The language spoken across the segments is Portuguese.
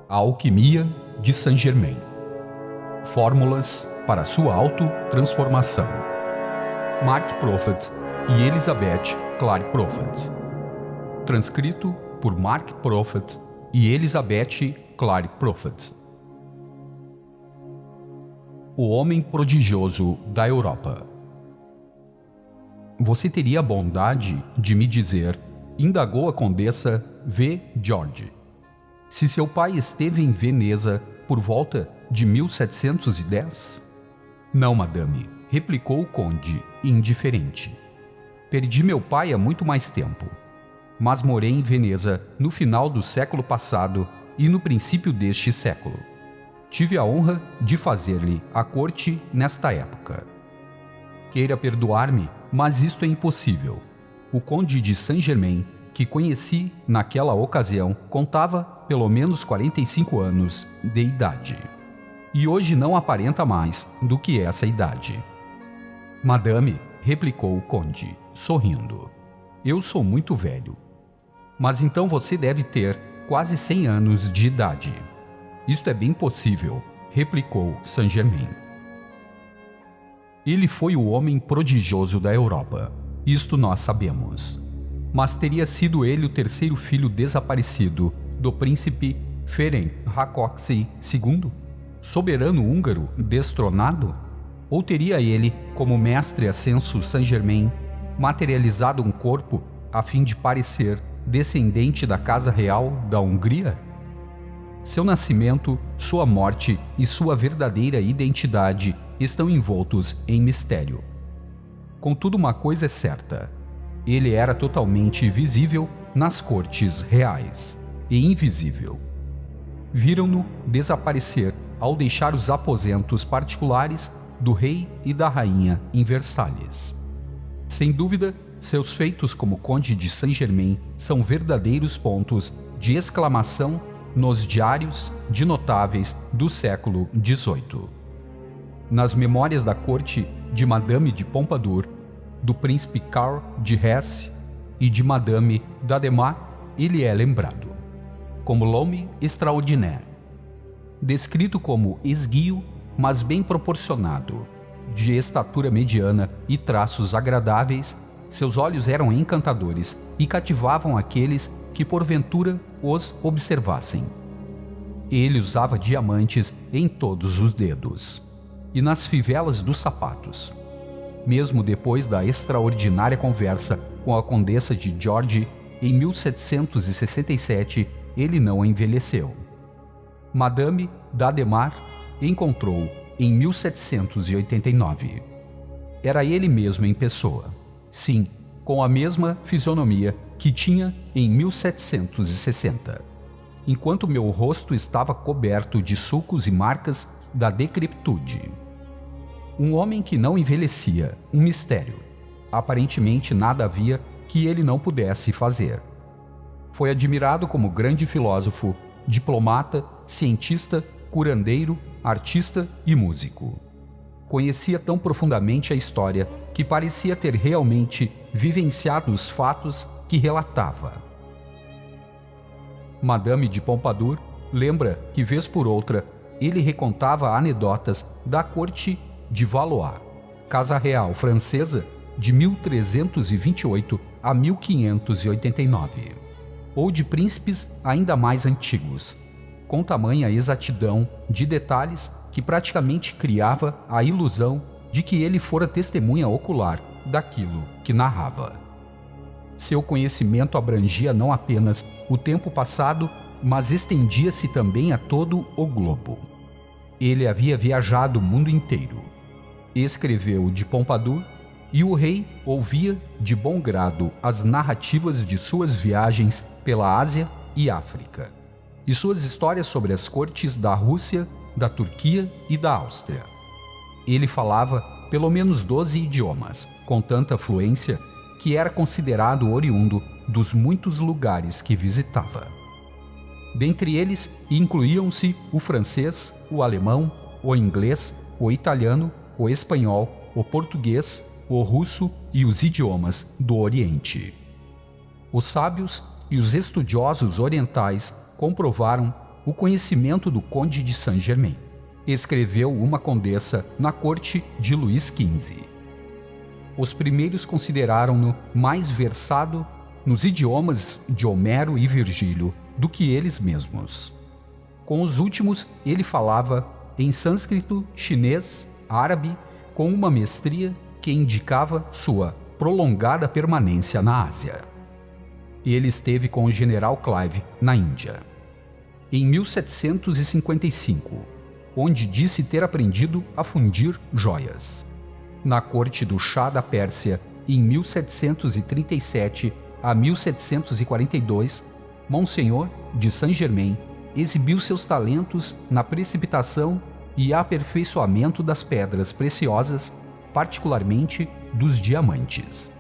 A Alquimia de Saint-Germain. Fórmulas para sua autotransformação. Mark Prophet e Elizabeth Clary Prophet. Transcrito por Mark Prophet e Elizabeth Clary Prophet. O homem prodigioso da Europa. Você teria a bondade de me dizer, indagou a condessa V. George, se seu pai esteve em Veneza por volta de 1710? Não, madame, replicou o conde, indiferente. Perdi meu pai há muito mais tempo, mas morei em Veneza no final do século passado e no princípio deste século. Tive a honra de fazer-lhe a corte nesta época. Queira perdoar-me, mas isto é impossível. O conde de Saint-Germain, que conheci naquela ocasião, contava pelo menos 45 anos de idade. E hoje não aparenta mais do que essa idade. Madame, replicou o conde, sorrindo, eu sou muito velho. Mas então você deve ter quase 100 anos de idade. Isto é bem possível, replicou Saint-Germain. Ele foi o homem prodigioso da Europa, isto nós sabemos. Mas teria sido ele o terceiro filho desaparecido do príncipe Ferenc Rákóczi II, soberano húngaro destronado? Ou teria ele, como mestre ascenso Saint-Germain, materializado um corpo a fim de parecer descendente da casa real da Hungria? Seu nascimento, sua morte e sua verdadeira identidade estão envoltos em mistério. Contudo, uma coisa é certa: ele era totalmente visível nas cortes reais e invisível. Viram-no desaparecer ao deixar os aposentos particulares do rei e da rainha em Versalhes. Sem dúvida, seus feitos como conde de Saint-Germain são verdadeiros pontos de exclamação nos diários de notáveis do século XVIII. Nas memórias da corte de Madame de Pompadour, do príncipe Karl de Hesse e de Madame d'Adhémar, ele é lembrado como l'homme extraordinaire. Descrito como esguio, mas bem proporcionado, de estatura mediana e traços agradáveis, seus olhos eram encantadores e cativavam aqueles que porventura os observassem. Ele usava diamantes em todos os dedos e nas fivelas dos sapatos. Mesmo depois da extraordinária conversa com a condessa de George em 1767, ele não envelheceu. Madame d'Adhémar encontrou em 1789. Era ele mesmo em pessoa. Sim, com a mesma fisionomia que tinha em 1760, enquanto meu rosto estava coberto de sulcos e marcas da decrepitude. Um homem que não envelhecia, um mistério. Aparentemente nada havia que ele não pudesse fazer. Foi admirado como grande filósofo, diplomata, cientista, curandeiro, artista e músico. Conhecia tão profundamente a história que parecia ter realmente vivenciado os fatos que relatava. Madame de Pompadour lembra que, vez por outra, ele recontava anedotas da corte de Valois, casa real francesa de 1328 a 1589, ou de príncipes ainda mais antigos, com tamanha exatidão de detalhes que praticamente criava a ilusão de que ele fora testemunha ocular daquilo que narrava. Seu conhecimento abrangia não apenas o tempo passado, mas estendia-se também a todo o globo. Ele havia viajado o mundo inteiro. Escreveu de Pompadour, e o rei ouvia de bom grado as narrativas de suas viagens pela Ásia e África, e suas histórias sobre as cortes da Rússia, da Turquia e da Áustria. Ele falava pelo menos 12 idiomas, com tanta fluência que era considerado oriundo dos muitos lugares que visitava. Dentre eles incluíam-se o francês, o alemão, o inglês, o italiano, o espanhol, o português, o russo e os idiomas do Oriente. Os sábios e os estudiosos orientais comprovaram o conhecimento do conde de Saint-Germain. Escreveu uma condessa na corte de Luís XV. Os primeiros consideraram-no mais versado nos idiomas de Homero e Virgílio do que eles mesmos. Com os últimos, ele falava em sânscrito, chinês, árabe, com uma mestria que indicava sua prolongada permanência na Ásia. Ele esteve com o general Clive na Índia em 1755, onde disse ter aprendido a fundir joias. Na corte do Shah da Pérsia, em 1737 a 1742, Monsenhor de Saint-Germain exibiu seus talentos na precipitação e aperfeiçoamento das pedras preciosas, particularmente dos diamantes.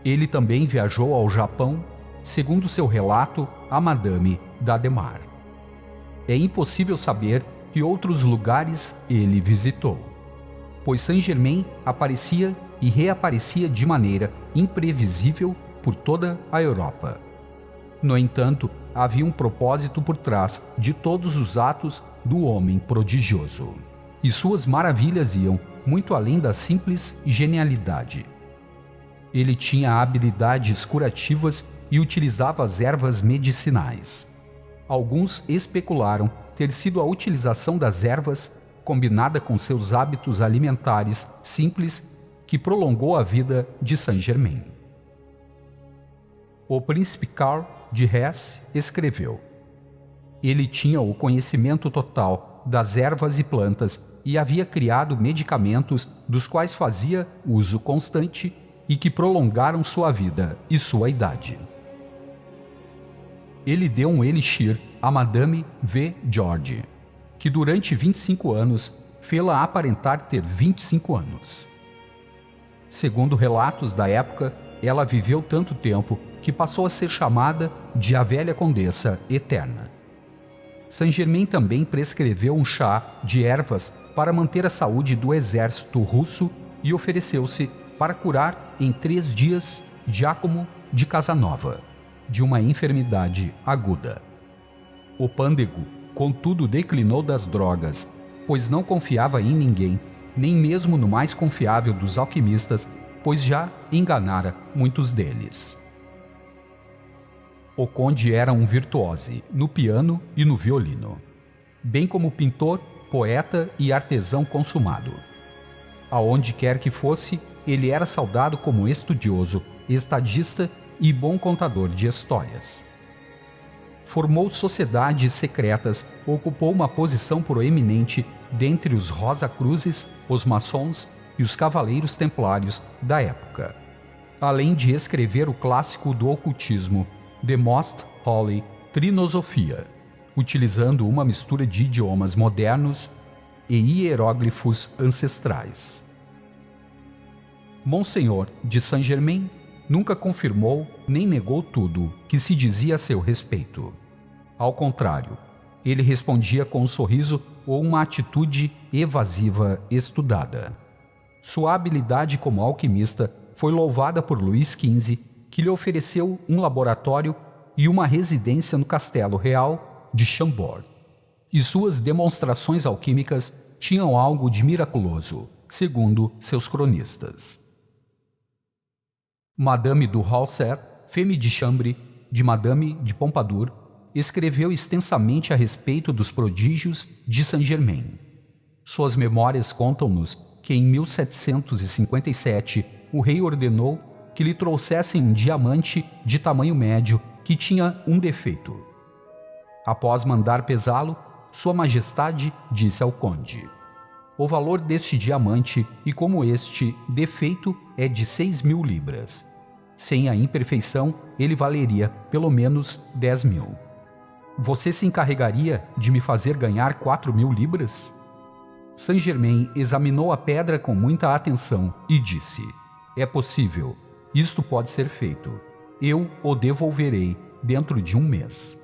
Ele também viajou ao Japão, segundo seu relato a Madame d'Ademar. É impossível saber que outros lugares ele visitou, pois Saint-Germain aparecia e reaparecia de maneira imprevisível por toda a Europa. No entanto, havia um propósito por trás de todos os atos do homem prodigioso, e suas maravilhas iam muito além da simples genialidade. Ele tinha habilidades curativas e utilizava as ervas medicinais. Alguns especularam ter sido a utilização das ervas, combinada com seus hábitos alimentares simples, que prolongou a vida de Saint-Germain. O príncipe Karl de Hesse escreveu: ele tinha o conhecimento total das ervas e plantas e havia criado medicamentos dos quais fazia uso constante e que prolongaram sua vida e sua idade. Ele deu um elixir a Madame V. George, que durante 25 anos fê-la aparentar ter 25 anos. Segundo relatos da época, ela viveu tanto tempo que passou a ser chamada de a Velha Condessa Eterna. Saint-Germain também prescreveu um chá de ervas para manter a saúde do exército russo e ofereceu-se para curar em 3 dias Giacomo de Casanova de uma enfermidade aguda. O pândego, contudo, declinou das drogas, pois não confiava em ninguém, nem mesmo no mais confiável dos alquimistas, pois já enganara muitos deles. O conde era um virtuose no piano e no violino, bem como pintor, poeta e artesão consumado. Aonde quer que fosse, ele era saudado como estudioso, estadista e bom contador de histórias. Formou sociedades secretas, ocupou uma posição proeminente dentre os Rosa-Cruzes, os maçons e os cavaleiros templários da época, além de escrever o clássico do ocultismo, The Most Holy Trinosofia, utilizando uma mistura de idiomas modernos e hieróglifos ancestrais. Monsenhor de Saint-Germain nunca confirmou nem negou tudo que se dizia a seu respeito. Ao contrário, ele respondia com um sorriso ou uma atitude evasiva estudada. Sua habilidade como alquimista foi louvada por Luís XV, que lhe ofereceu um laboratório e uma residência no Castelo Real de Chambord. E suas demonstrações alquímicas tinham algo de miraculoso, segundo seus cronistas. Madame du Rosset, femme de chambre de Madame de Pompadour, escreveu extensamente a respeito dos prodígios de Saint-Germain. Suas memórias contam-nos que em 1757 o rei ordenou que lhe trouxessem um diamante de tamanho médio que tinha um defeito. Após mandar pesá-lo, Sua Majestade disse ao conde: o valor deste diamante, e como este defeito é de 6.000 libras. Sem a imperfeição, ele valeria pelo menos 10.000. Você se encarregaria de me fazer ganhar 4.000 libras? Saint-Germain examinou a pedra com muita atenção e disse: é possível, isto pode ser feito. Eu o devolverei dentro de 1 mês.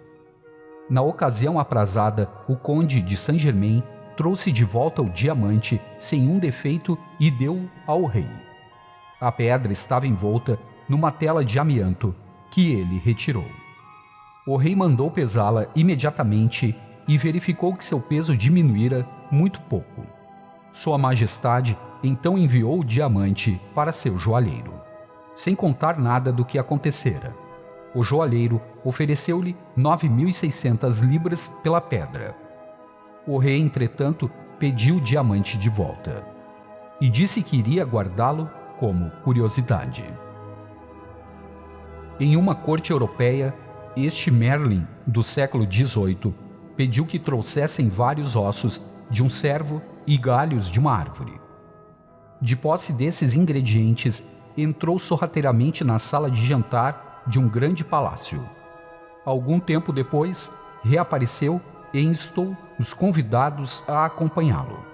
Na ocasião aprazada, o conde de Saint-Germain trouxe de volta o diamante sem um defeito e deu ao rei. A pedra estava envolta numa tela de amianto que ele retirou. O rei mandou pesá-la imediatamente e verificou que seu peso diminuíra muito pouco. Sua Majestade então enviou o diamante para seu joalheiro, sem contar nada do que acontecera. O joalheiro ofereceu-lhe 9.600 libras pela pedra. O rei, entretanto, pediu o diamante de volta e disse que iria guardá-lo como curiosidade. Em uma corte europeia, este Merlin, do século XVIII, pediu que trouxessem vários ossos de um cervo e galhos de uma árvore. De posse desses ingredientes, entrou sorrateiramente na sala de jantar de um grande palácio. Algum tempo depois, reapareceu e instou os convidados a acompanhá-lo.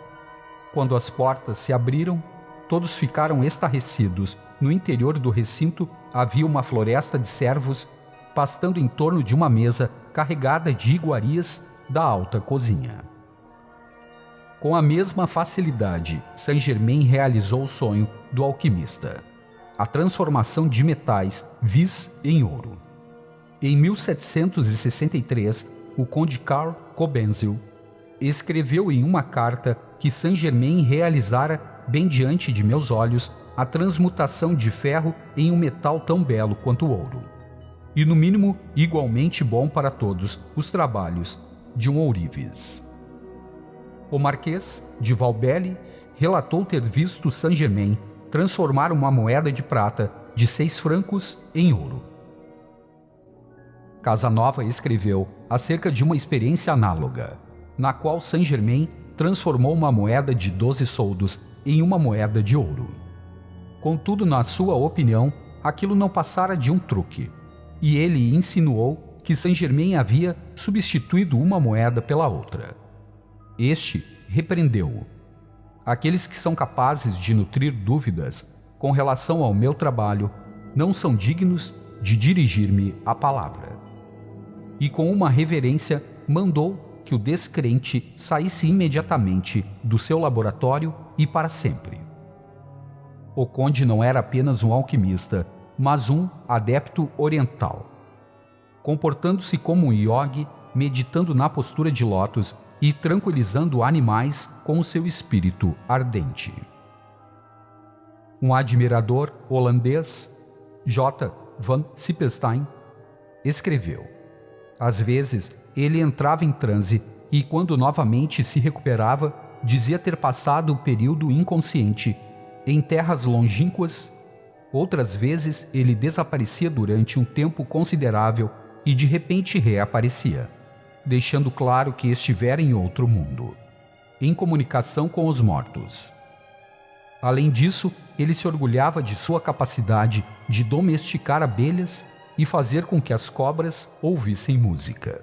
Quando as portas se abriram, todos ficaram estarrecidos. No interior do recinto havia uma floresta de cervos pastando em torno de uma mesa carregada de iguarias da alta cozinha. Com a mesma facilidade, Saint-Germain realizou o sonho do alquimista, a transformação de metais vis em ouro. Em 1763, o conde Karl Cobenzl escreveu em uma carta que Saint-Germain realizara, bem diante de meus olhos, a transmutação de ferro em um metal tão belo quanto o ouro, e no mínimo igualmente bom para todos os trabalhos de um ourives. O Marquês de Valbelle relatou ter visto Saint-Germain transformar uma moeda de prata de 6 francos em ouro. Casanova escreveu acerca de uma experiência análoga, na qual Saint-Germain transformou uma moeda de 12 soldos em uma moeda de ouro. Contudo, na sua opinião, aquilo não passara de um truque, e ele insinuou que Saint-Germain havia substituído uma moeda pela outra. Este repreendeu-o. Aqueles que são capazes de nutrir dúvidas com relação ao meu trabalho não são dignos de dirigir-me a palavra. E com uma reverência mandou que o descrente saísse imediatamente do seu laboratório e para sempre. O conde não era apenas um alquimista, mas um adepto oriental. Comportando-se como um yogi, meditando na postura de lótus e tranquilizando animais com o seu espírito ardente. Um admirador holandês, J. van Sipestein, escreveu: às vezes ele entrava em transe e, quando novamente se recuperava, dizia ter passado o período inconsciente em terras longínquas. Outras vezes ele desaparecia durante um tempo considerável e de repente reaparecia, deixando claro que estivera em outro mundo, em comunicação com os mortos. Além disso, ele se orgulhava de sua capacidade de domesticar abelhas e fazer com que as cobras ouvissem música.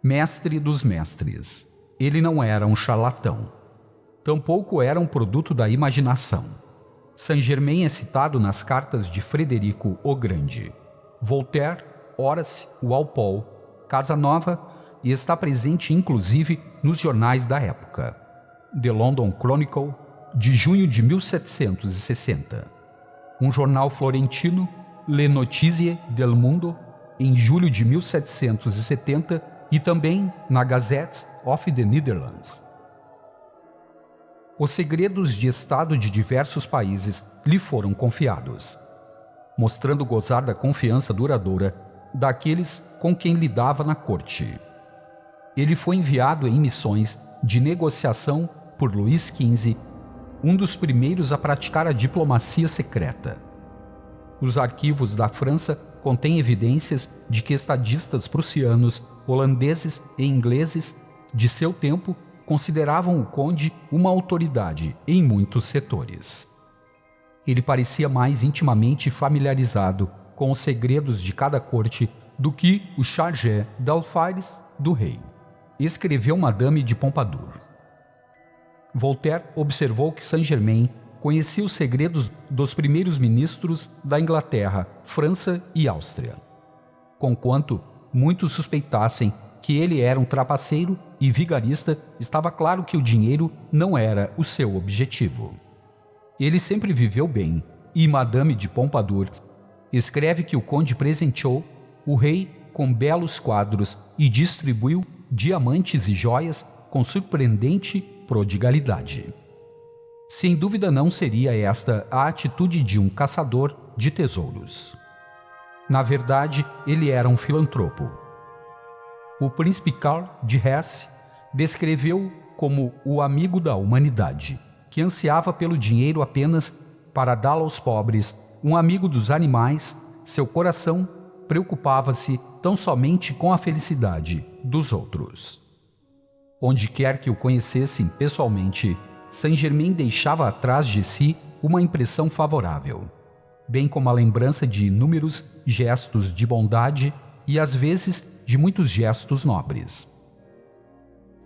Mestre dos mestres, ele não era um charlatão. Tampouco era um produto da imaginação. Saint-Germain é citado nas cartas de Frederico o Grande, Voltaire, Horace Walpole, Casanova, e está presente inclusive nos jornais da época. The London Chronicle, de junho de 1760. Um jornal florentino, Le Notizie del Mundo, em julho de 1770, e também na Gazette of the Netherlands. Os segredos de Estado de diversos países lhe foram confiados, mostrando gozar da confiança duradoura daqueles com quem lidava na corte. Ele foi enviado em missões de negociação por Luís XV, um dos primeiros a praticar a diplomacia secreta. Os arquivos da França contêm evidências de que estadistas prussianos, holandeses e ingleses de seu tempo consideravam o conde uma autoridade em muitos setores. Ele parecia mais intimamente familiarizado com os segredos de cada corte do que o chargé d'alfares do rei, escreveu Madame de Pompadour. Voltaire observou que Saint-Germain conhecia os segredos dos primeiros ministros da Inglaterra, França e Áustria. Conquanto muitos suspeitassem que ele era um trapaceiro e vigarista, estava claro que o dinheiro não era o seu objetivo. Ele sempre viveu bem, e Madame de Pompadour escreve que o conde presenteou o rei com belos quadros e distribuiu diamantes e joias com surpreendente prodigalidade. Sem dúvida não seria esta a atitude de um caçador de tesouros. Na verdade, ele era um filantropo. O príncipe Karl de Hesse descreveu como o amigo da humanidade, que ansiava pelo dinheiro apenas para dá-lo aos pobres, um amigo dos animais. Seu coração preocupava-se tão somente com a felicidade dos outros. Onde quer que o conhecessem pessoalmente, Saint-Germain deixava atrás de si uma impressão favorável, bem como a lembrança de inúmeros gestos de bondade e, às vezes, de muitos gestos nobres.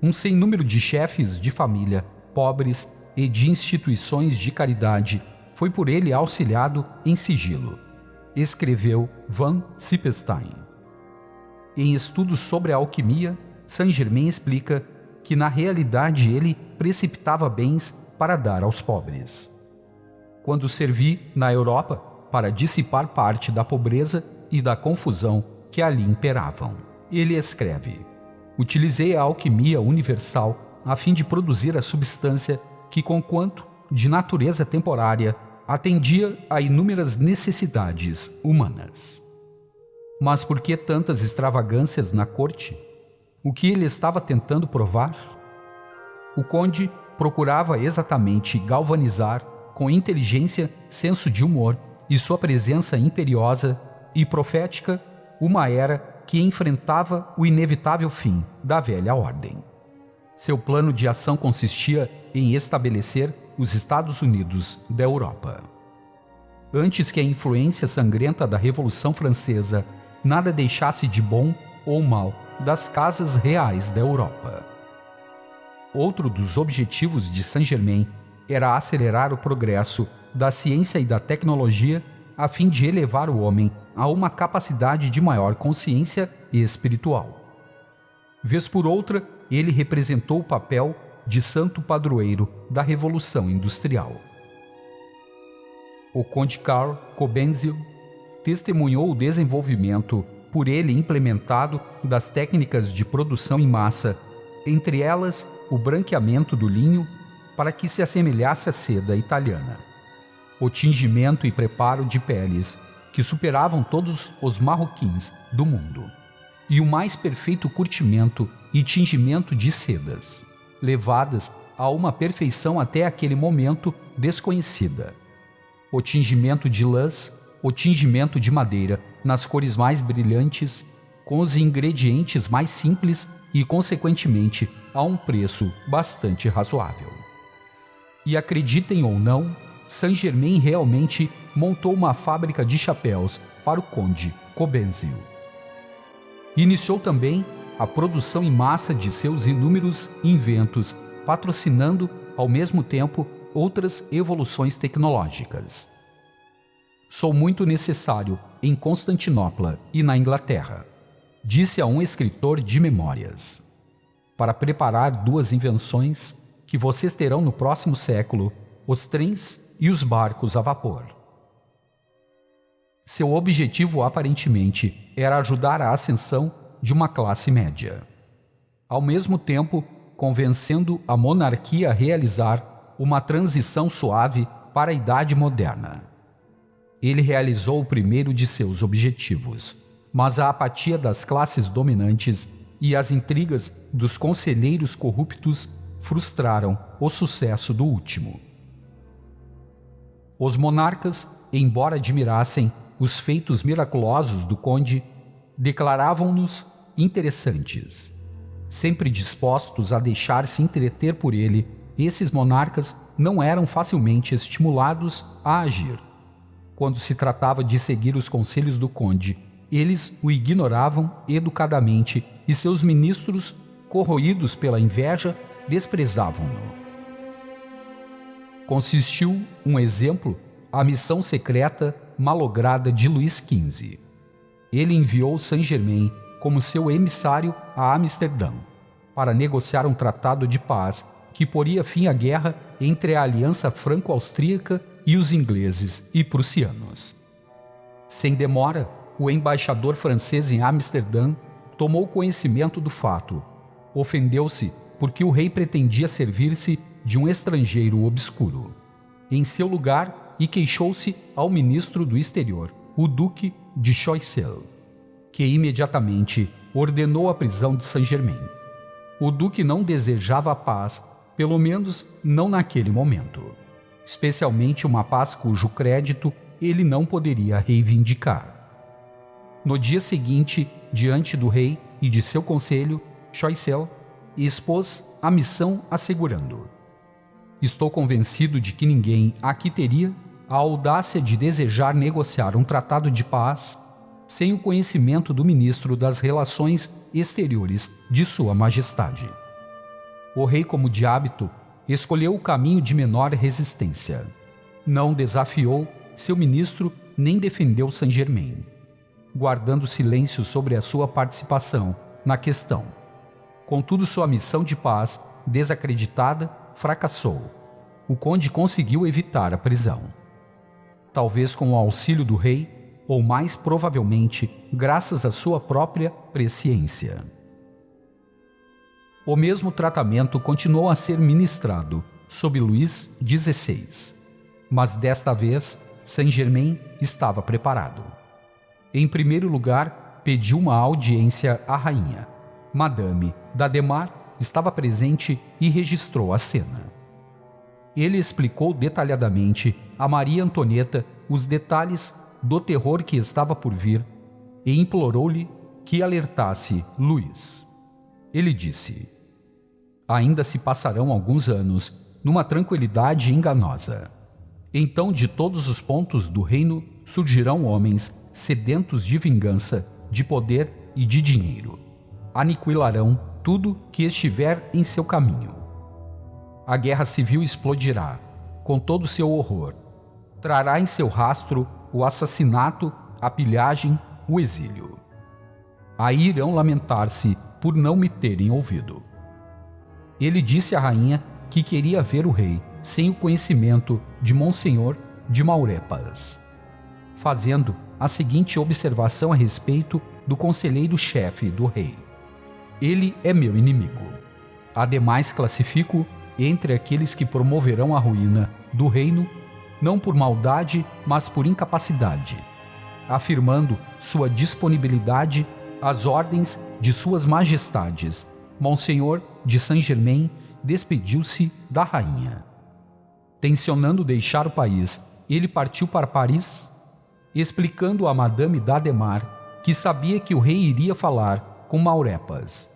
Um sem número de chefes de família, pobres e de instituições de caridade foi por ele auxiliado em sigilo, escreveu Van Sipestein. Em estudos sobre a alquimia, Saint-Germain explica que na realidade ele precipitava bens para dar aos pobres. Quando servi na Europa para dissipar parte da pobreza e da confusão que ali imperavam, ele escreve: utilizei a alquimia universal a fim de produzir a substância que, conquanto de natureza temporária, atendia a inúmeras necessidades humanas. Mas por que tantas extravagâncias na corte? O que ele estava tentando provar? O conde procurava exatamente galvanizar, com inteligência, senso de humor e sua presença imperiosa e profética, uma era que enfrentava o inevitável fim da velha ordem. Seu plano de ação consistia em estabelecer os Estados Unidos da Europa. Antes que a influência sangrenta da Revolução Francesa nada deixasse de bom ou mal das casas reais da Europa. Outro dos objetivos de Saint-Germain era acelerar o progresso da ciência e da tecnologia a fim de elevar o homem a uma capacidade de maior consciência espiritual. Vez por outra, ele representou o papel de santo padroeiro da Revolução Industrial. O conde Karl Cobenzl testemunhou o desenvolvimento por ele implementado das técnicas de produção em massa, entre elas o branqueamento do linho para que se assemelhasse à seda italiana, o tingimento e preparo de peles que superavam todos os marroquins do mundo, e o mais perfeito curtimento e tingimento de sedas, levadas a uma perfeição até aquele momento desconhecida, o tingimento de lãs, o tingimento de madeira nas cores mais brilhantes, com os ingredientes mais simples e, consequentemente, a um preço bastante razoável. E acreditem ou não, Saint-Germain realmente montou uma fábrica de chapéus para o conde Cobenzl. Iniciou também a produção em massa de seus inúmeros inventos, patrocinando, ao mesmo tempo, outras evoluções tecnológicas. Sou muito necessário em Constantinopla e na Inglaterra, disse a um escritor de memórias, para preparar duas invenções que vocês terão no próximo século, os trens e os barcos a vapor. Seu objetivo aparentemente era ajudar a ascensão de uma classe média, ao mesmo tempo convencendo a monarquia a realizar uma transição suave para a Idade Moderna. Ele realizou o primeiro de seus objetivos, mas a apatia das classes dominantes e as intrigas dos conselheiros corruptos frustraram o sucesso do último. Os monarcas, embora admirassem os feitos miraculosos do conde, declaravam-nos interessantes. Sempre dispostos a deixar-se entreter por ele, esses monarcas não eram facilmente estimulados a agir. Quando se tratava de seguir os conselhos do conde, eles o ignoravam educadamente e seus ministros, corroídos pela inveja, desprezavam-no. Consistiu, um exemplo, a missão secreta malograda de Luís XV. Ele enviou Saint-Germain como seu emissário a Amsterdã para negociar um tratado de paz que poria fim à guerra entre a aliança franco-austríaca e os ingleses e prussianos. Sem demora, o embaixador francês em Amsterdã tomou conhecimento do fato. Ofendeu-se porque o rei pretendia servir-se de um estrangeiro obscuro em seu lugar e queixou-se ao ministro do exterior, o duque de Choiseul, que imediatamente ordenou a prisão de Saint-Germain. O duque não desejava a paz, pelo menos não naquele momento, especialmente uma paz cujo crédito ele não poderia reivindicar. No dia seguinte, diante do rei e de seu conselho, Choiseul expôs a missão assegurando: estou convencido de que ninguém aqui teria a audácia de desejar negociar um tratado de paz sem o conhecimento do ministro das Relações Exteriores de Sua Majestade. O rei, como de hábito, escolheu o caminho de menor resistência. Não desafiou seu ministro nem defendeu Saint-Germain, guardando silêncio sobre a sua participação na questão. Contudo, sua missão de paz, desacreditada, fracassou. O conde conseguiu evitar a prisão. Talvez com o auxílio do rei, ou mais provavelmente, graças à sua própria presciência. O mesmo tratamento continuou a ser ministrado sob Luís XVI, mas desta vez Saint-Germain estava preparado. Em primeiro lugar, pediu uma audiência à rainha. Madame d'Adhémar estava presente e registrou a cena. Ele explicou detalhadamente a Maria Antonieta os detalhes do terror que estava por vir e implorou-lhe que alertasse Luís. Ele disse: ainda se passarão alguns anos numa tranquilidade enganosa. Então, de todos os pontos do reino surgirão homens sedentos de vingança, de poder e de dinheiro. Aniquilarão tudo que estiver em seu caminho. A guerra civil explodirá, com todo o seu horror. Trará em seu rastro o assassinato, a pilhagem, o exílio. Aí irão lamentar-se por não me terem ouvido. Ele disse à rainha que queria ver o rei sem o conhecimento de Monsenhor de Maurepas, fazendo a seguinte observação a respeito do conselheiro-chefe do rei: ele é meu inimigo. Ademais, classifico entre aqueles que promoverão a ruína do reino, não por maldade, mas por incapacidade, afirmando sua disponibilidade às ordens de suas majestades. Monsenhor de Saint-Germain despediu-se da rainha. Tencionando deixar o país, ele partiu para Paris, explicando a Madame d'Adhémar que sabia que o rei iria falar com Maurepas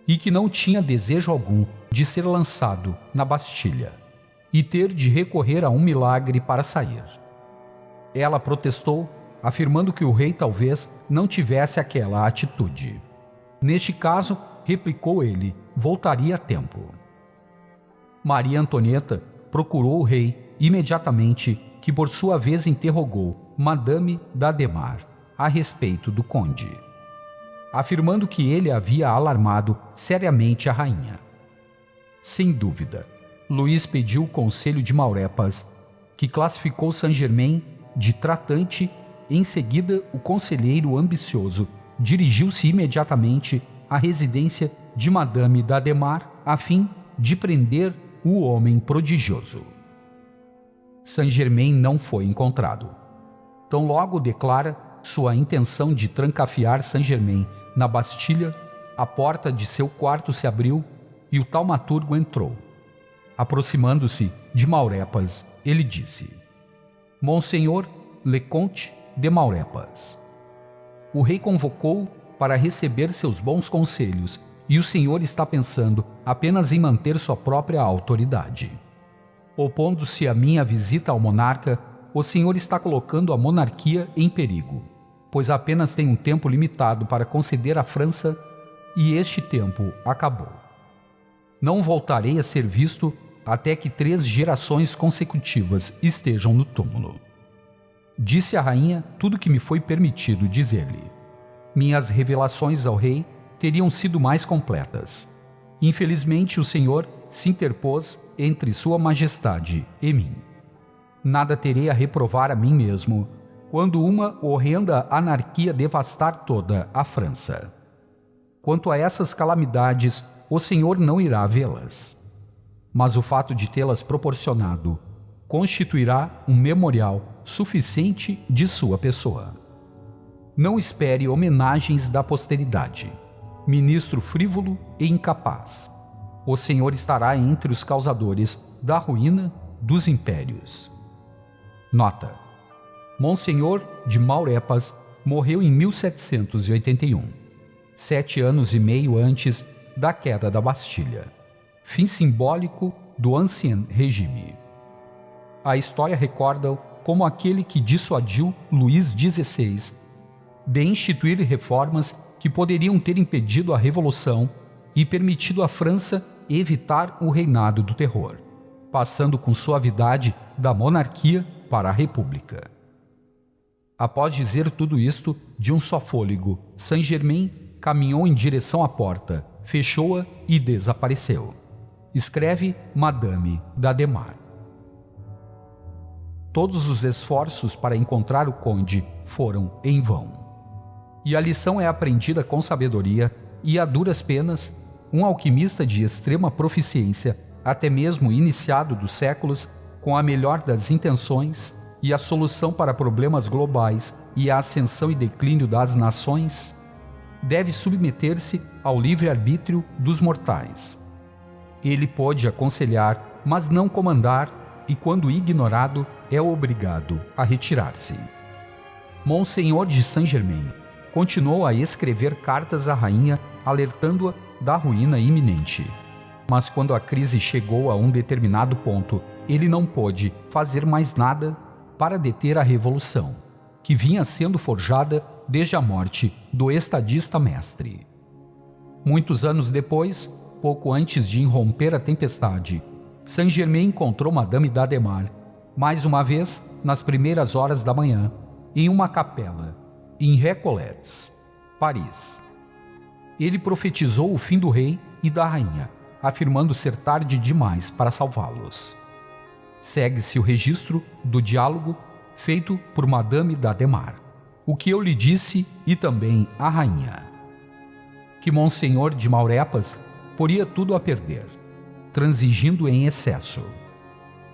e que não tinha desejo algum de ser lançado na Bastilha e ter de recorrer a um milagre para sair. Ela protestou, afirmando que o rei talvez não tivesse aquela atitude. Neste caso, replicou ele, voltaria a tempo. Maria Antonieta procurou o rei imediatamente, que por sua vez interrogou Madame d'Adhémar a respeito do conde, afirmando que ele havia alarmado seriamente a rainha. Sem dúvida, Luís pediu o conselho de Maurepas, que classificou Saint-Germain de tratante. Em seguida, o conselheiro ambicioso dirigiu-se imediatamente à residência de Madame d'Adhémar a fim de prender o homem prodigioso. Saint-Germain não foi encontrado. Tão logo declara sua intenção de trancafiar Saint-Germain na Bastilha, a porta de seu quarto se abriu e o taumaturgo entrou. Aproximando-se de Maurepas, ele disse: Monsenhor Leconte de Maurepas, o rei convocou para receber seus bons conselhos e o senhor está pensando apenas em manter sua própria autoridade. Opondo-se à minha visita ao monarca, o senhor está colocando a monarquia em perigo, pois apenas tem um tempo limitado para conceder à França e este tempo acabou. Não voltarei a ser visto até que 3 gerações consecutivas estejam no túmulo. Disse à rainha tudo o que me foi permitido dizer-lhe. Minhas revelações ao rei teriam sido mais completas. Infelizmente, o senhor se interpôs entre sua majestade e mim. Nada terei a reprovar a mim mesmo, quando uma horrenda anarquia devastar toda a França. Quanto a essas calamidades, o Senhor não irá vê-las. Mas o fato de tê-las proporcionado constituirá um memorial suficiente de sua pessoa. Não espere homenagens da posteridade, ministro frívolo e incapaz. O Senhor estará entre os causadores da ruína dos impérios. Nota: Monsenhor de Maurepas morreu em 1781, 7 anos e meio antes da queda da Bastilha, fim simbólico do Ancien Regime. A história recorda-o como aquele que dissuadiu Luís XVI de instituir reformas que poderiam ter impedido a Revolução e permitido à França evitar o reinado do terror, passando com suavidade da monarquia para a república. Após dizer tudo isto de um só fôlego, Saint-Germain caminhou em direção à porta, fechou-a e desapareceu. Escreve Madame d'Adhémar. Todos os esforços para encontrar o conde foram em vão. E a lição é aprendida com sabedoria e a duras penas. Um alquimista de extrema proficiência, até mesmo iniciado dos séculos, com a melhor das intenções e a solução para problemas globais e a ascensão e declínio das nações, deve submeter-se ao livre-arbítrio dos mortais. Ele pode aconselhar, mas não comandar, e quando ignorado, é obrigado a retirar-se. Monsenhor de Saint-Germain continuou a escrever cartas à rainha, alertando-a da ruína iminente. Mas quando a crise chegou a um determinado ponto, ele não pôde fazer mais nada para deter a revolução, que vinha sendo forjada desde a morte do estadista mestre. Muitos anos depois, pouco antes de irromper a tempestade, Saint-Germain encontrou Madame d'Adhémar, mais uma vez, nas primeiras horas da manhã, em uma capela, em Récollets, Paris. Ele profetizou o fim do rei e da rainha, afirmando ser tarde demais para salvá-los. Segue-se o registro do diálogo feito por Madame d'Adhémar, o que eu lhe disse e também a rainha. Que Monsenhor de Maurepas poria tudo a perder, transigindo em excesso.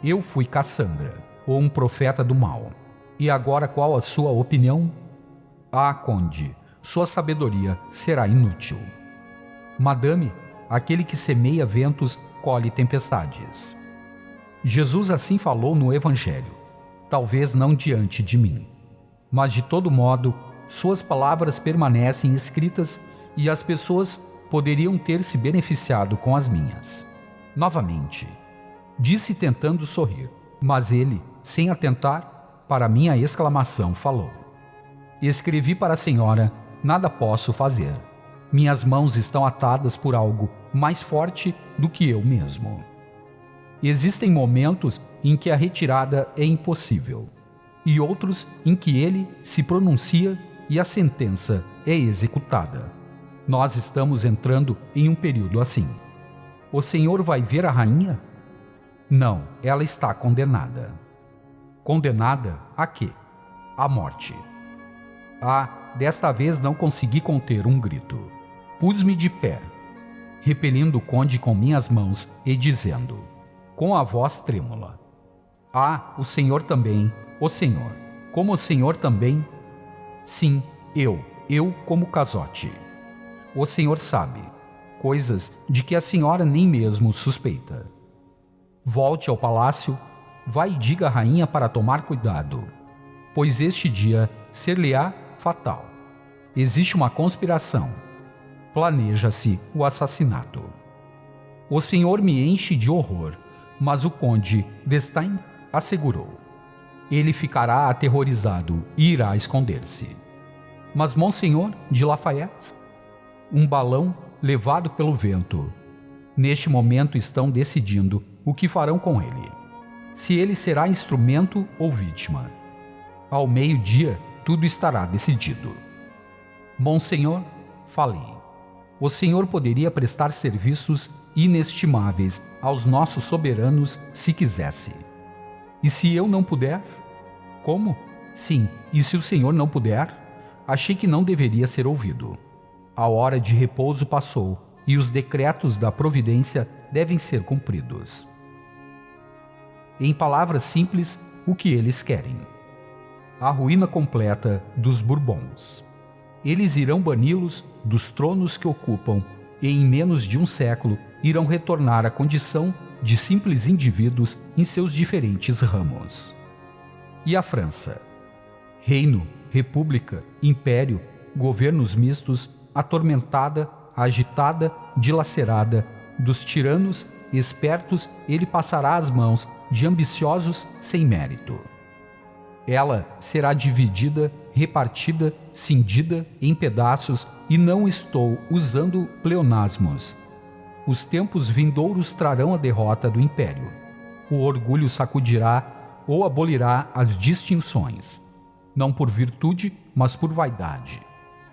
Eu fui Cassandra, ou um profeta do mal. E agora qual a sua opinião? Ah, conde, sua sabedoria será inútil. Madame, aquele que semeia ventos, colhe tempestades. Jesus assim falou no Evangelho, talvez não diante de mim. Mas de todo modo, suas palavras permanecem escritas e as pessoas poderiam ter se beneficiado com as minhas. Novamente, disse tentando sorrir, mas ele, sem atentar para minha exclamação, falou: Escrevi para a senhora, nada posso fazer. Minhas mãos estão atadas por algo mais forte do que eu mesmo. Existem momentos em que a retirada é impossível, e outros em que ele se pronuncia e a sentença é executada. Nós estamos entrando em um período assim. O senhor vai ver a rainha? Não, ela está condenada. Condenada a quê? À morte. Ah, desta vez não consegui conter um grito. Pus-me de pé, repelindo o conde com minhas mãos e dizendo, com a voz trêmula: Ah, o senhor também, o senhor. Como o senhor também? Sim, eu como Cazotte. O senhor sabe, coisas de que a senhora nem mesmo suspeita. Volte ao palácio, vá e diga à rainha para tomar cuidado, pois este dia ser-lhe-á fatal. Existe uma conspiração. Planeja-se o assassinato. O senhor me enche de horror, mas o conde d'Estaing assegurou. Ele ficará aterrorizado e irá esconder-se. Mas Monsenhor de Lafayette? Um balão levado pelo vento. Neste momento estão decidindo o que farão com ele. Se ele será instrumento ou vítima. Ao meio-dia, tudo estará decidido. Monsenhor, falei. O senhor poderia prestar serviços inestimáveis aos nossos soberanos se quisesse. E se eu não puder? Como? Sim, e se o senhor não puder? Achei que não deveria ser ouvido. A hora de repouso passou e os decretos da providência devem ser cumpridos. Em palavras simples, o que eles querem? A ruína completa dos Bourbons. Eles irão bani-los dos tronos que ocupam e em menos de um século irão retornar à condição de simples indivíduos em seus diferentes ramos. E a França? Reino, república, império, governos mistos, atormentada, agitada, dilacerada, dos tiranos espertos, ele passará às mãos de ambiciosos sem mérito. Ela será dividida, repartida, cindida em pedaços, e não estou usando pleonasmos. Os tempos vindouros trarão a derrota do império. O orgulho sacudirá ou abolirá as distinções, não por virtude, mas por vaidade.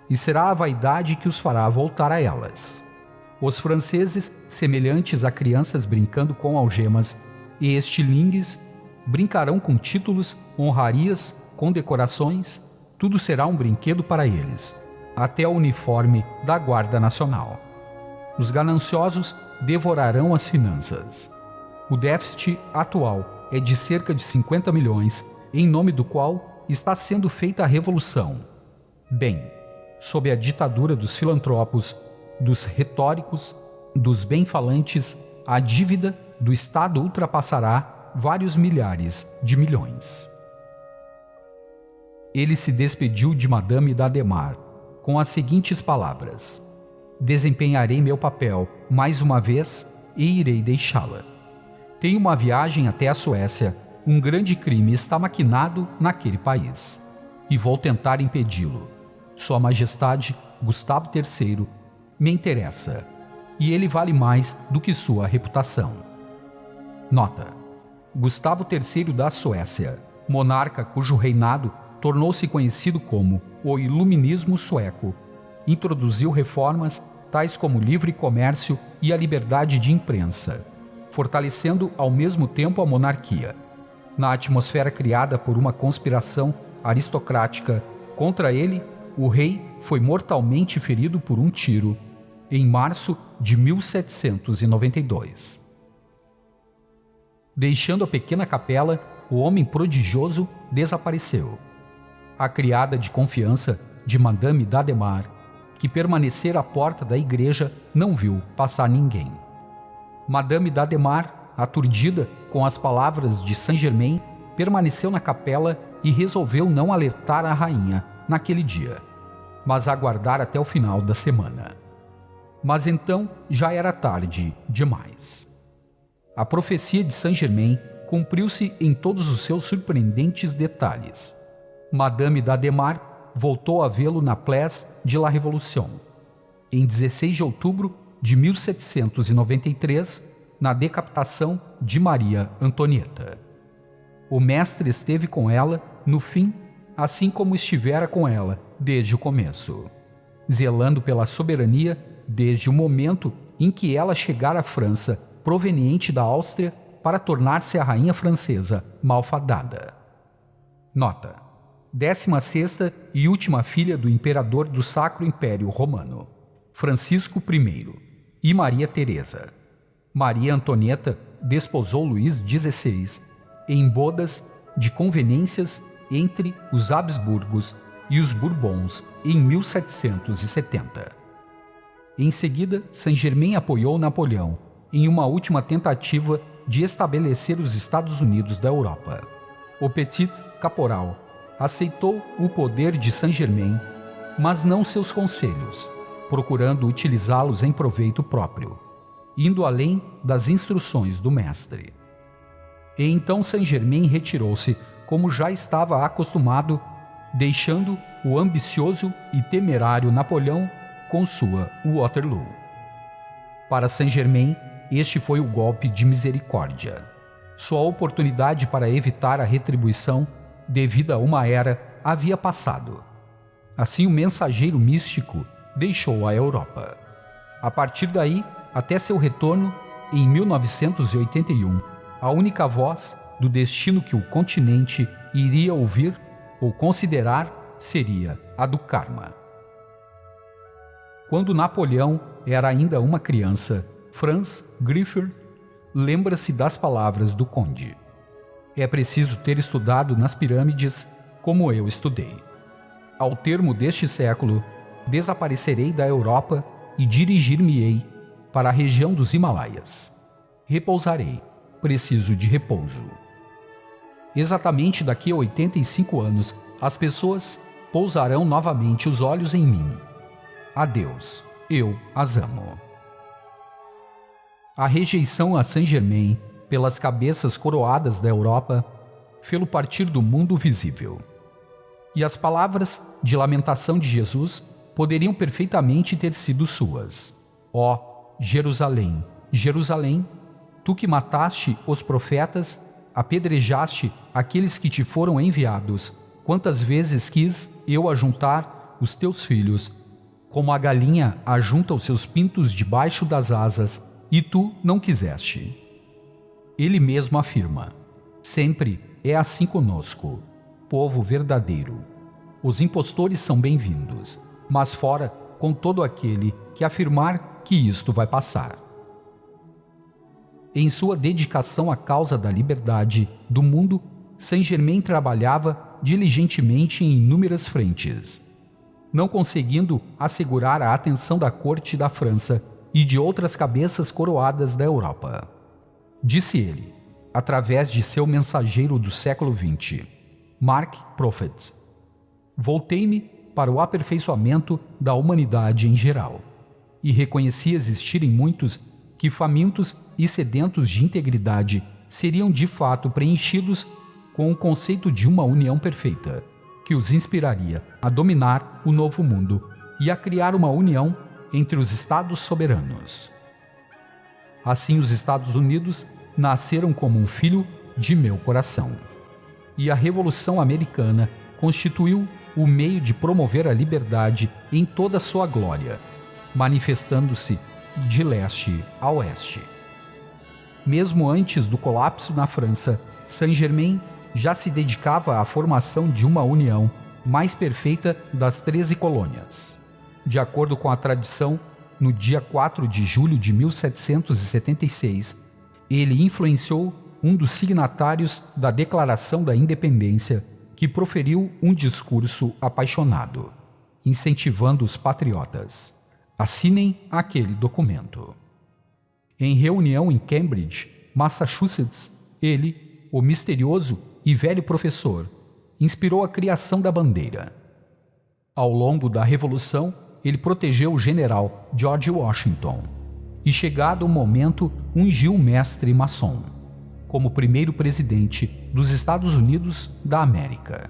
E será a vaidade que os fará voltar a elas. Os franceses, semelhantes a crianças brincando com algemas, e estilingues, brincarão com títulos, honrarias, condecorações, tudo será um brinquedo para eles, até o uniforme da Guarda Nacional. Os gananciosos devorarão as finanças. O déficit atual é de cerca de 50 milhões, em nome do qual está sendo feita a revolução. Bem, sob a ditadura dos filantropos, dos retóricos, dos bem-falantes, a dívida do Estado ultrapassará vários milhares de milhões. Ele se despediu de Madame d'Ademar com as seguintes palavras: desempenharei meu papel mais uma vez e irei deixá-la. Tenho uma viagem até a Suécia, um grande crime está maquinado naquele país, e vou tentar impedi-lo. Sua Majestade, Gustavo III, me interessa, e ele vale mais do que sua reputação. Nota: Gustavo III da Suécia, monarca cujo reinado tornou-se conhecido como o Iluminismo sueco, introduziu reformas tais como o livre comércio e a liberdade de imprensa, fortalecendo ao mesmo tempo a monarquia. Na atmosfera criada por uma conspiração aristocrática contra ele, o rei foi mortalmente ferido por um tiro em março de 1792. Deixando a pequena capela, o homem prodigioso desapareceu. A criada de confiança de Madame d'Ademar, que permanecera à porta da igreja, não viu passar ninguém. Madame d'Ademar, aturdida com as palavras de Saint-Germain, permaneceu na capela e resolveu não alertar a rainha naquele dia, mas aguardar até o final da semana. Mas então já era tarde demais. A profecia de Saint-Germain cumpriu-se em todos os seus surpreendentes detalhes. Madame d'Ademar voltou a vê-lo na Place de la Révolution, em 16 de outubro de 1793, na decapitação de Maria Antonieta. O mestre esteve com ela no fim, assim como estivera com ela desde o começo, zelando pela soberania desde o momento em que ela chegara à França, proveniente da Áustria, para tornar-se a rainha francesa malfadada. Nota: 16ª e última filha do imperador do Sacro Império Romano, Francisco I, e Maria Teresa. Maria Antonieta desposou Luís XVI em bodas de conveniências entre os Habsburgos e os Bourbons em 1770. Em seguida, Saint-Germain apoiou Napoleão em uma última tentativa de estabelecer os Estados Unidos da Europa. O Petit Caporal aceitou o poder de Saint-Germain, mas não seus conselhos, procurando utilizá-los em proveito próprio, indo além das instruções do mestre. E então Saint-Germain retirou-se, como já estava acostumado, deixando o ambicioso e temerário Napoleão com sua Waterloo. Para Saint-Germain, este foi o golpe de misericórdia. Sua oportunidade para evitar a retribuição devida a uma era havia passado. Assim, o mensageiro místico deixou a Europa. A partir daí, até seu retorno, em 1981, a única voz do destino que o continente iria ouvir ou considerar, seria a do karma. Quando Napoleão era ainda uma criança, Franz Griffer lembra-se das palavras do conde: "É preciso ter estudado nas pirâmides como eu estudei. Ao termo deste século, desaparecerei da Europa e dirigir-me-ei para a região dos Himalaias. Repousarei, preciso de repouso. Exatamente daqui a 85 anos, as pessoas pousarão novamente os olhos em mim. Adeus, eu as amo." A rejeição a Saint-Germain pelas cabeças coroadas da Europa fê-lo partir do mundo visível. E as palavras de lamentação de Jesus poderiam perfeitamente ter sido suas: "Ó Jerusalém, Jerusalém, tu que mataste os profetas, apedrejaste aqueles que te foram enviados, quantas vezes quis eu ajuntar os teus filhos, como a galinha ajunta os seus pintos debaixo das asas, e tu não quiseste." Ele mesmo afirma: "Sempre é assim conosco, povo verdadeiro. Os impostores são bem-vindos, mas fora com todo aquele que afirmar que isto vai passar." Em sua dedicação à causa da liberdade do mundo, Saint-Germain trabalhava diligentemente em inúmeras frentes, não conseguindo assegurar a atenção da corte da França e de outras cabeças coroadas da Europa. Disse ele, através de seu mensageiro do século XX, Mark Prophet: "Voltei-me para o aperfeiçoamento da humanidade em geral, e reconheci existirem muitos que, famintos e sedentos de integridade, seriam de fato preenchidos com o conceito de uma união perfeita, que os inspiraria a dominar o novo mundo e a criar uma união entre os Estados soberanos. Assim, os Estados Unidos nasceram como um filho de meu coração. E a Revolução Americana constituiu o meio de promover a liberdade em toda a sua glória, manifestando-se de leste a oeste." Mesmo antes do colapso na França, Saint-Germain já se dedicava à formação de uma união mais perfeita das 13 colônias. De acordo com a tradição, no dia 4 de julho de 1776, ele influenciou um dos signatários da Declaração da Independência, que proferiu um discurso apaixonado, incentivando os patriotas: "Assinem aquele documento." Em reunião em Cambridge, Massachusetts, ele, o misterioso e velho professor, inspirou a criação da bandeira. Ao longo da Revolução, ele protegeu o general George Washington e, chegado o momento, ungiu o mestre maçom como primeiro presidente dos Estados Unidos da América.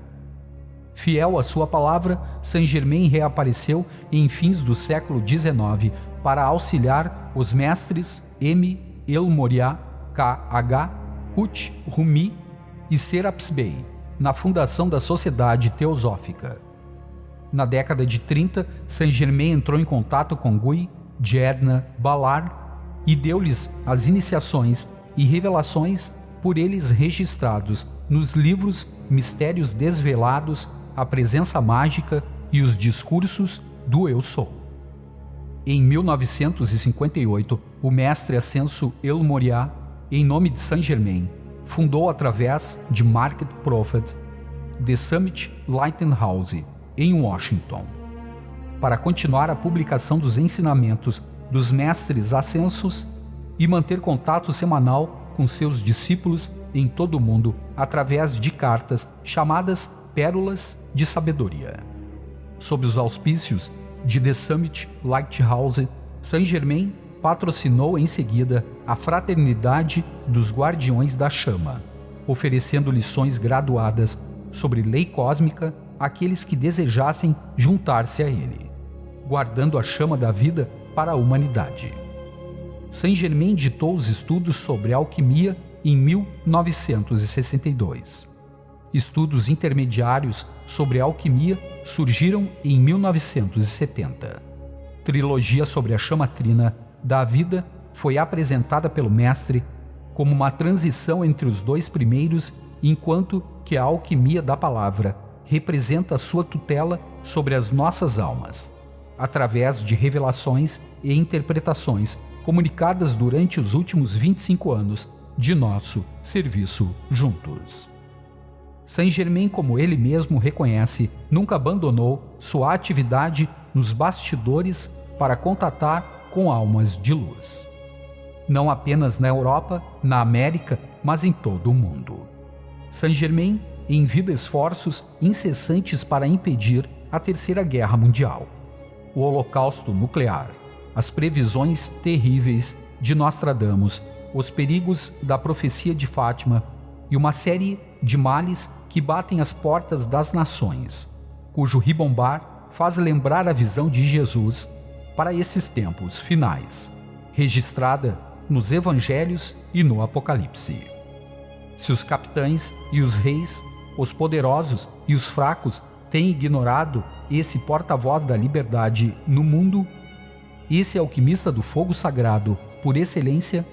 Fiel à sua palavra, Saint-Germain reapareceu em fins do século XIX para auxiliar os mestres M. El Morya, K.H., Kut Rumi e Serapis Bey na fundação da Sociedade Teosófica. Na década de 30, Saint-Germain entrou em contato com Guy, Jedna, Ballard e deu-lhes as iniciações e revelações por eles registrados nos livros Mistérios Desvelados, A Presença Mágica e os Discursos do Eu Sou. Em 1958, o mestre ascenso El Morya, em nome de Saint-Germain, fundou através de Mark Prophet The Summit Lighthouse em Washington, para continuar a publicação dos ensinamentos dos mestres ascensos e manter contato semanal com seus discípulos em todo o mundo através de cartas chamadas Pérolas de Sabedoria. Sob os auspícios de The Summit Lighthouse, Saint-Germain patrocinou em seguida a Fraternidade dos Guardiões da Chama, oferecendo lições graduadas sobre lei cósmica àqueles que desejassem juntar-se a ele, guardando a chama da vida para a humanidade. Saint-Germain ditou os estudos sobre alquimia em 1962. Estudos intermediários sobre alquimia surgiram em 1970. Trilogia sobre a chama trina da vida foi apresentada pelo mestre como uma transição entre os dois primeiros, enquanto que a alquimia da palavra representa a sua tutela sobre as nossas almas, através de revelações e interpretações comunicadas durante os últimos 25 anos de nosso serviço juntos. Saint-Germain, como ele mesmo reconhece, nunca abandonou sua atividade nos bastidores para contatar com almas de luz. Não apenas na Europa, na América, mas em todo o mundo. Saint-Germain envia esforços incessantes para impedir a Terceira Guerra Mundial, o holocausto nuclear, as previsões terríveis de Nostradamus, os perigos da profecia de Fátima e uma série de males que batem às portas das nações, cujo ribombar faz lembrar a visão de Jesus para esses tempos finais, registrada nos Evangelhos e no Apocalipse. Se os capitães e os reis, os poderosos e os fracos têm ignorado esse porta-voz da liberdade no mundo, esse alquimista do fogo sagrado, por excelência,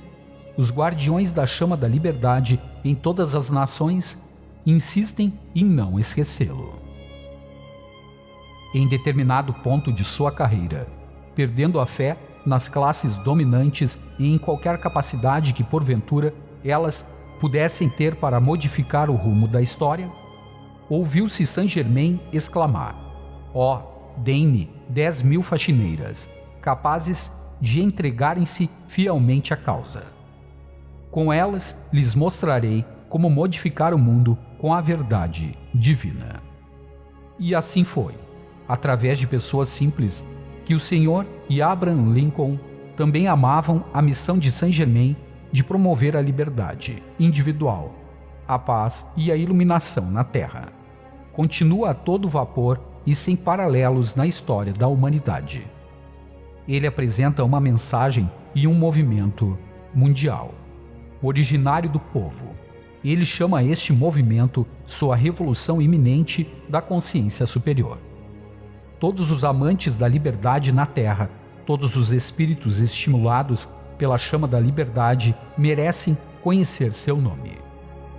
os guardiões da chama da liberdade em todas as nações, insistem em não esquecê-lo. Em determinado ponto de sua carreira, perdendo a fé nas classes dominantes e em qualquer capacidade que porventura elas pudessem ter para modificar o rumo da história, ouviu-se Saint-Germain exclamar: ó, deem-me 10.000 faxineiras, capazes de entregarem-se fielmente à causa. Com elas lhes mostrarei como modificar o mundo com a verdade divina. E assim foi, através de pessoas simples, que o Senhor e Abraham Lincoln também amavam a missão de Saint-Germain de promover a liberdade individual, a paz e a iluminação na Terra. Continua a todo vapor e sem paralelos na história da humanidade. Ele apresenta uma mensagem e um movimento mundial, originário do povo. Ele chama este movimento sua revolução iminente da consciência superior. Todos os amantes da liberdade na Terra, todos os espíritos estimulados pela chama da liberdade merecem conhecer seu nome,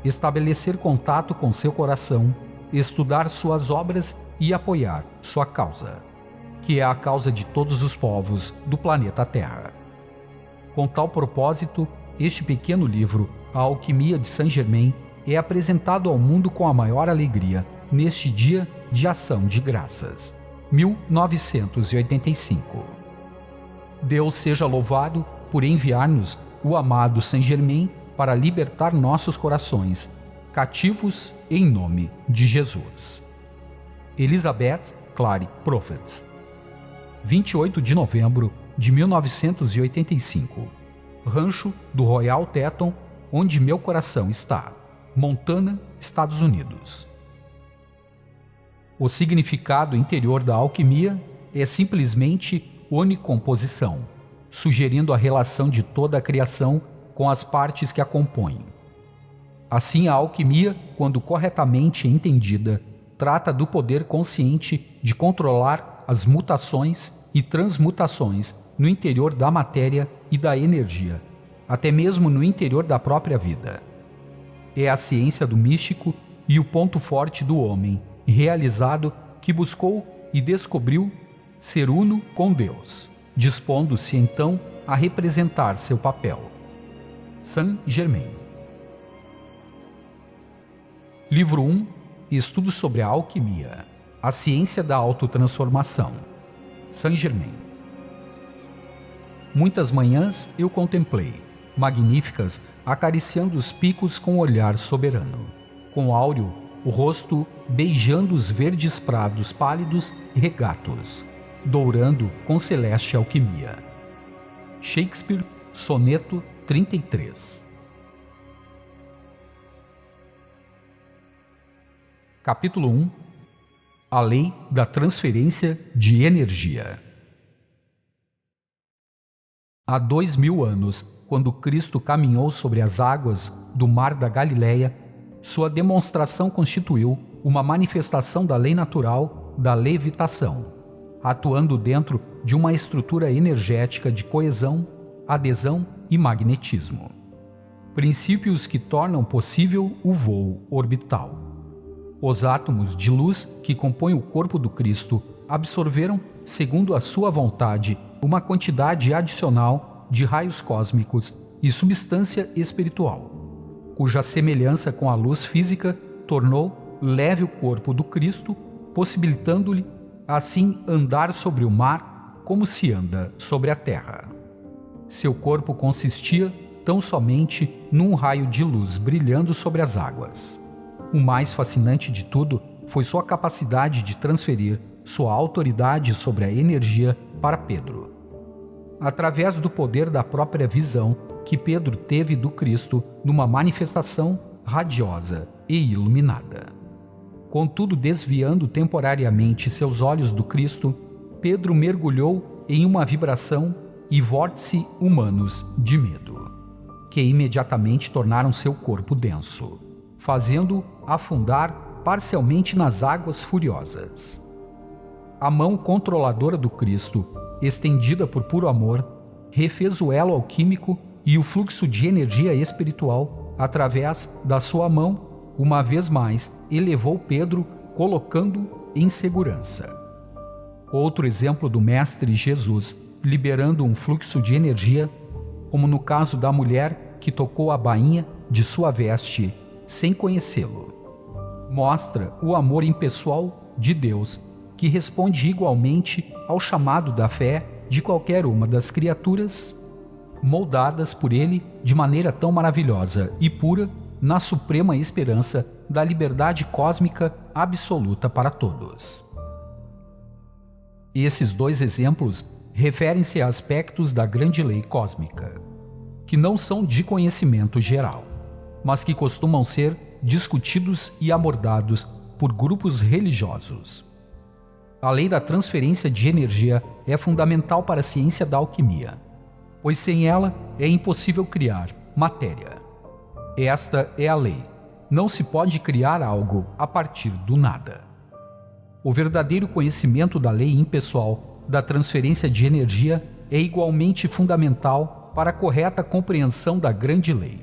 estabelecer contato com seu coração, estudar suas obras e apoiar sua causa, que é a causa de todos os povos do planeta Terra. Com tal propósito, este pequeno livro, A Alquimia de Saint-Germain, é apresentado ao mundo com a maior alegria neste dia de ação de graças, 1985. Deus seja louvado por enviar-nos o amado Saint-Germain para libertar nossos corações, cativos em nome de Jesus. Elizabeth Clary Prophet, 28 de novembro de 1985. Rancho do Royal Teton, onde meu coração está, Montana, Estados Unidos. O significado interior da alquimia é simplesmente onicomposição, sugerindo a relação de toda a criação com as partes que a compõem. Assim, a alquimia, quando corretamente entendida, trata do poder consciente de controlar as mutações e transmutações no interior da matéria e da energia, até mesmo no interior da própria vida. É a ciência do místico e o ponto forte do homem realizado que buscou e descobriu ser uno com Deus, dispondo-se então a representar seu papel. Saint-Germain. Livro 1. Estudo sobre a alquimia, a ciência da autotransformação. Saint-Germain. Muitas manhãs eu contemplei, magníficas, acariciando os picos com olhar soberano, com áureo, o rosto beijando os verdes prados pálidos e regatos, dourando com celeste alquimia. Shakespeare, Soneto 33. Capítulo 1. A lei da transferência de energia. Há 2000 anos, quando Cristo caminhou sobre as águas do mar da Galileia, sua demonstração constituiu uma manifestação da lei natural da levitação, atuando dentro de uma estrutura energética de coesão, adesão e magnetismo. Princípios que tornam possível o voo orbital. Os átomos de luz que compõem o corpo do Cristo absorveram, segundo a sua vontade, uma quantidade adicional de raios cósmicos e substância espiritual, cuja semelhança com a luz física tornou leve o corpo do Cristo, possibilitando-lhe, assim, andar sobre o mar como se anda sobre a terra. Seu corpo consistia tão somente num raio de luz brilhando sobre as águas. O mais fascinante de tudo foi sua capacidade de transferir sua autoridade sobre a energia para Pedro. Através do poder da própria visão que Pedro teve do Cristo numa manifestação radiosa e iluminada. Contudo, desviando temporariamente seus olhos do Cristo, Pedro mergulhou em uma vibração e vórtice humanos de medo, que imediatamente tornaram seu corpo denso, fazendo-o afundar parcialmente nas águas furiosas. A mão controladora do Cristo, estendida por puro amor, refez o elo alquímico e o fluxo de energia espiritual através da sua mão, uma vez mais, elevou Pedro, colocando-o em segurança. Outro exemplo do Mestre Jesus, liberando um fluxo de energia, como no caso da mulher que tocou a bainha de sua veste sem conhecê-lo, mostra o amor impessoal de Deus, que responde igualmente ao chamado da fé de qualquer uma das criaturas, moldadas por ele de maneira tão maravilhosa e pura, na suprema esperança da liberdade cósmica absoluta para todos. Esses dois exemplos referem-se a aspectos da grande lei cósmica, que não são de conhecimento geral, mas que costumam ser discutidos e abordados por grupos religiosos. A lei da transferência de energia é fundamental para a ciência da alquimia, pois sem ela é impossível criar matéria. Esta é a lei. Não se pode criar algo a partir do nada. O verdadeiro conhecimento da lei impessoal da transferência de energia é igualmente fundamental para a correta compreensão da grande lei.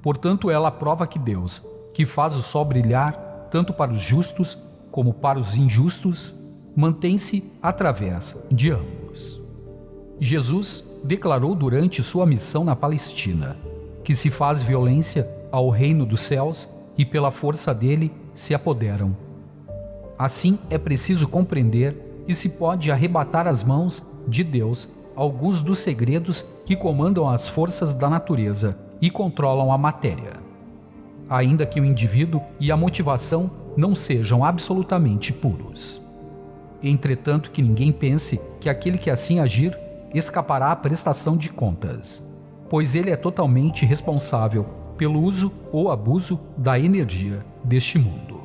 Portanto, ela prova que Deus, que faz o sol brilhar tanto para os justos como para os injustos, mantém-se através de ambos. Jesus declarou durante sua missão na Palestina que se faz violência ao reino dos céus e pela força dele se apoderam. Assim, é preciso compreender que se pode arrebatar às mãos de Deus alguns dos segredos que comandam as forças da natureza e controlam a matéria, ainda que o indivíduo e a motivação não sejam absolutamente puros. Entretanto, que ninguém pense que aquele que assim agir escapará à prestação de contas, pois ele é totalmente responsável pelo uso ou abuso da energia deste mundo.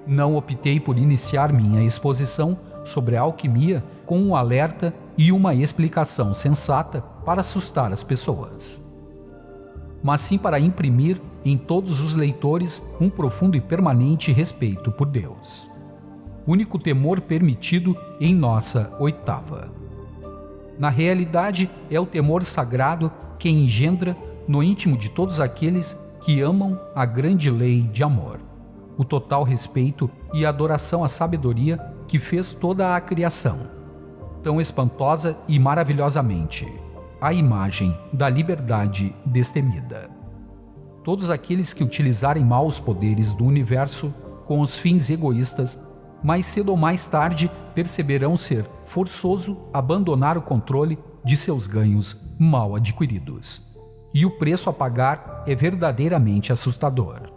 Não optei por iniciar minha exposição sobre a alquimia com um alerta e uma explicação sensata para assustar as pessoas, mas sim para imprimir em todos os leitores um profundo e permanente respeito por Deus, único temor permitido em nossa oitava. Na realidade, é o temor sagrado que engendra no íntimo de todos aqueles que amam a grande lei de amor, o total respeito e adoração à sabedoria que fez toda a criação, tão espantosa e maravilhosamente, a imagem da liberdade destemida. Todos aqueles que utilizarem mal os poderes do universo com os fins egoístas, mais cedo ou mais tarde perceberão ser forçoso abandonar o controle de seus ganhos mal adquiridos. E o preço a pagar é verdadeiramente assustador.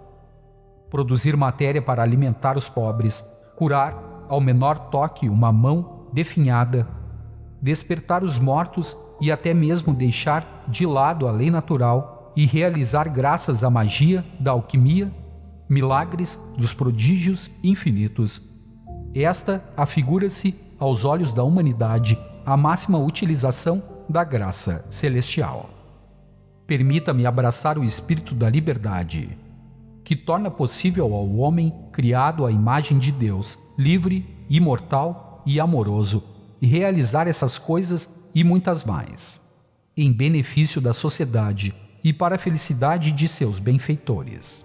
Produzir matéria para alimentar os pobres, curar ao menor toque uma mão definhada, despertar os mortos e até mesmo deixar de lado a lei natural e realizar, graças à magia da alquimia, milagres dos prodígios infinitos. Esta afigura-se aos olhos da humanidade a máxima utilização da graça celestial. Permita-me abraçar o espírito da liberdade, que torna possível ao homem criado à imagem de Deus, livre, imortal e amoroso, e realizar essas coisas e muitas mais, em benefício da sociedade e para a felicidade de seus benfeitores.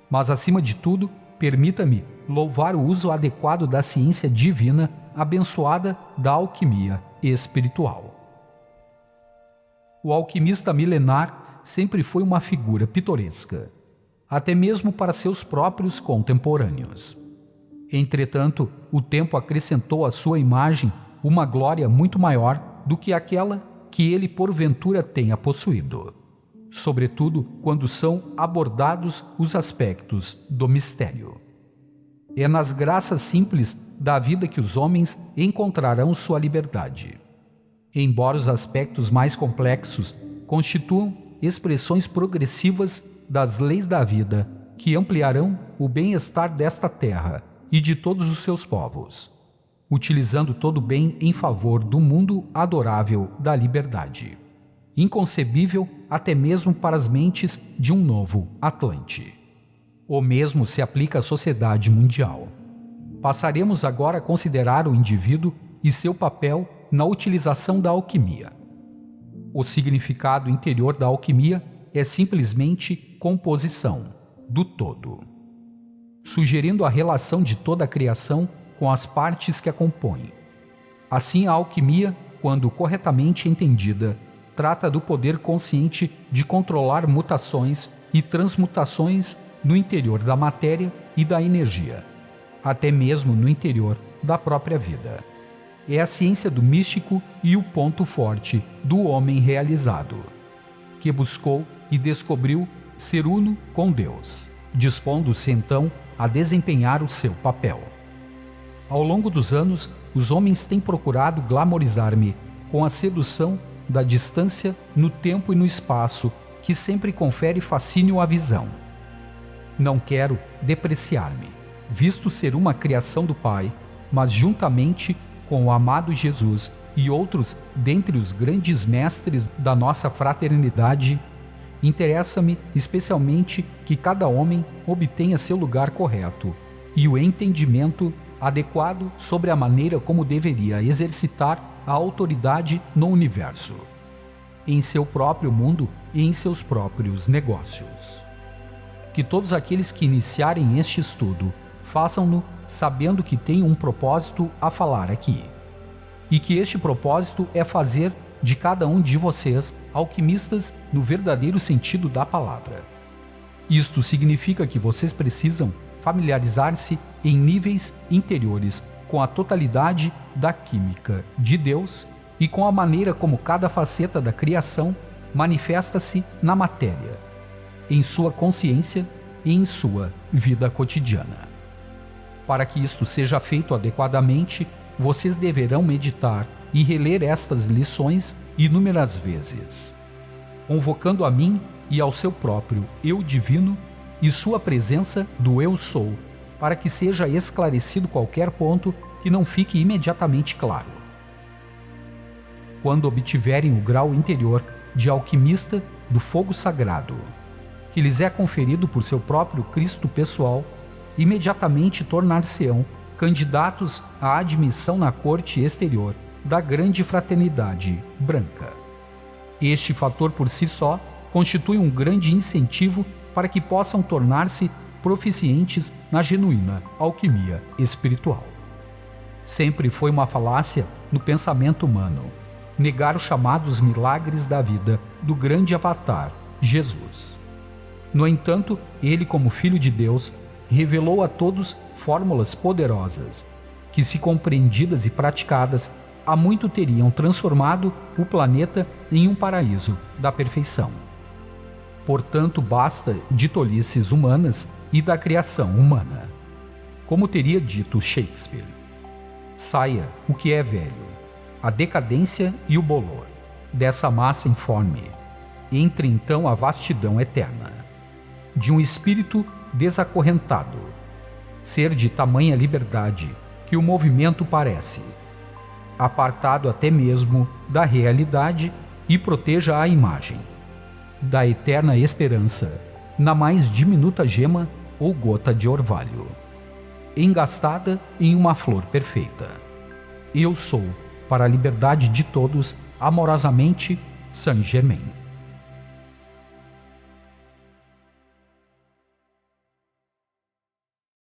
Mas, acima de tudo, permita-me louvar o uso adequado da ciência divina abençoada da alquimia espiritual. O alquimista milenar sempre foi uma figura pitoresca, até mesmo para seus próprios contemporâneos. Entretanto, o tempo acrescentou à sua imagem uma glória muito maior do que aquela que ele porventura tenha possuído, sobretudo quando são abordados os aspectos do mistério. É nas graças simples da vida que os homens encontrarão sua liberdade. Embora os aspectos mais complexos constituam expressões progressivas das leis da vida que ampliarão o bem-estar desta terra e de todos os seus povos, utilizando todo o bem em favor do mundo adorável da liberdade, inconcebível até mesmo para as mentes de um novo Atlante. O mesmo se aplica à sociedade mundial. Passaremos agora a considerar o indivíduo e seu papel na utilização da alquimia. O significado interior da alquimia é simplesmente composição do todo, sugerindo a relação de toda a criação com as partes que a compõem. Assim, a alquimia, quando corretamente entendida, trata do poder consciente de controlar mutações e transmutações no interior da matéria e da energia, até mesmo no interior da própria vida. É a ciência do místico e o ponto forte do homem realizado, que buscou e descobriu ser uno com Deus, dispondo-se então a desempenhar o seu papel. Ao longo dos anos, os homens têm procurado glamorizar-me com a sedução da distância no tempo e no espaço que sempre confere fascínio à visão. Não quero depreciar-me, visto ser uma criação do Pai, mas juntamente com o amado Jesus e outros dentre os grandes mestres da nossa fraternidade, interessa-me especialmente que cada homem obtenha seu lugar correto e o entendimento adequado sobre a maneira como deveria exercitar a autoridade no universo, em seu próprio mundo e em seus próprios negócios. Que todos aqueles que iniciarem este estudo façam-no sabendo que tenho um propósito a falar aqui, e que este propósito é fazer de cada um de vocês alquimistas no verdadeiro sentido da palavra. Isto significa que vocês precisam familiarizar-se em níveis interiores com a totalidade da química de Deus e com a maneira como cada faceta da criação manifesta-se na matéria, em sua consciência e em sua vida cotidiana. Para que isto seja feito adequadamente, vocês deverão meditar e reler estas lições inúmeras vezes, convocando a mim e ao seu próprio Eu Divino e sua presença do Eu Sou, para que seja esclarecido qualquer ponto que não fique imediatamente claro. Quando obtiverem o grau interior de alquimista do fogo sagrado, que lhes é conferido por seu próprio Cristo pessoal, imediatamente tornar-se-ão candidatos à admissão na corte exterior da grande fraternidade branca. Este fator por si só constitui um grande incentivo para que possam tornar-se proficientes na genuína alquimia espiritual. Sempre foi uma falácia no pensamento humano negar os chamados milagres da vida do grande avatar, Jesus. No entanto, ele, como Filho de Deus, revelou a todos fórmulas poderosas que, se compreendidas e praticadas, há muito teriam transformado o planeta em um paraíso da perfeição. Portanto, basta de tolices humanas e da criação humana. Como teria dito Shakespeare: saia o que é velho, a decadência e o bolor, dessa massa informe, entre então a vastidão eterna, de um espírito desacorrentado, ser de tamanha liberdade que o movimento parece, apartado até mesmo da realidade, e proteja a imagem da eterna esperança na mais diminuta gema ou gota de orvalho, engastada em uma flor perfeita. Eu sou, para a liberdade de todos, amorosamente, Saint Germain.